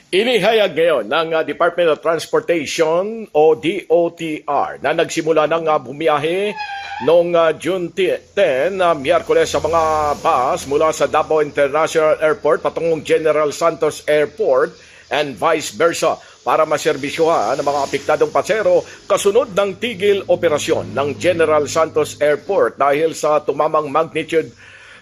Inihayag ngayon ng Department of Transportation o DOTR na nagsimula ng bumiyahe noong June 10 na Miyerkules sa mga bus mula sa Davao International Airport patungong General Santos Airport and vice versa para maserbisyuhan ng mga apektadong pasero kasunod ng tigil operasyon ng General Santos Airport dahil sa tumamang magnitude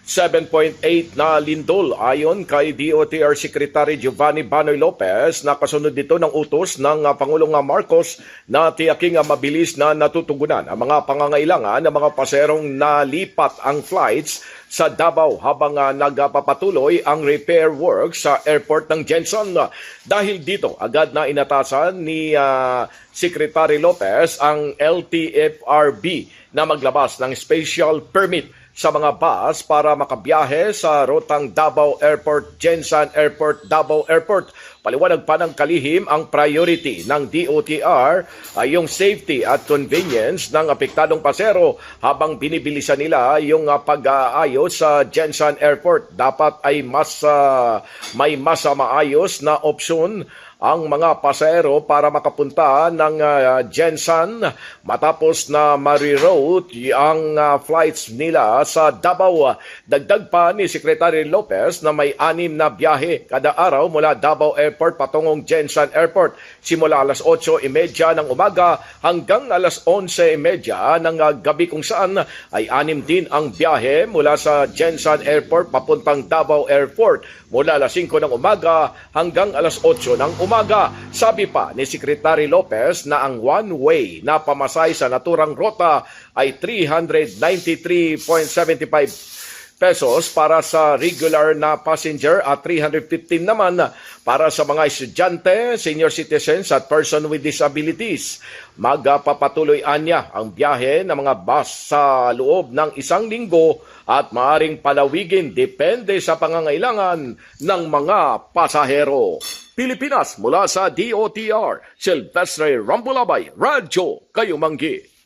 7.8 na lindol ayon kay DOTR Secretary Giovanni Banoy Lopez na kasunod dito ng utos ng Pangulong Marcos na tiyaking mabilis na natutugunan ang mga pangangailangan ng mga paserong nalipat ang flights sa Davao habang nagpapatuloy ang repair work sa airport ng Jensen. Dahil dito, agad na inatasan ni Secretary Lopez ang LTFRB na maglabas ng special permit sa mga bus para makabiyahe sa rutang Davao Airport, Jensen Airport, Davao Airport. Paliwanag pa ng kalihim ang priority ng DOTR ay yung safety at convenience ng apektadong pasero habang binibilisan nila yung pag-aayos sa Jensen Airport. Dapat ay may mas maayos na opsyon ang mga pasahero para makapunta ng Jensen matapos na ma-reroute ang flights nila sa Davao. Dagdag pa ni Secretary Lopez na may 6 na biyahe kada araw mula Davao Airport patungong Jensen Airport simula alas 8:30 ng umaga hanggang alas 11:30 ng gabi kung saan ay 6 din ang biyahe mula sa Jensen Airport papuntang Davao Airport mula alas 5 ng umaga hanggang alas 8 ng umaga. Sabi pa ni Secretary Lopez na ang one-way na pamasay sa naturang rota ay 393.75 pesos para sa regular na passenger at 315 naman para sa mga estudyante, senior citizens at person with disabilities. Magpapatuloy anya ang biyahe ng mga bus sa loob ng 1 linggo at maaring palawigin depende sa pangangailangan ng mga pasahero. Pilipinas mula sa DOTR, Silvestre Rambulabay, Radyo Kayumanggi.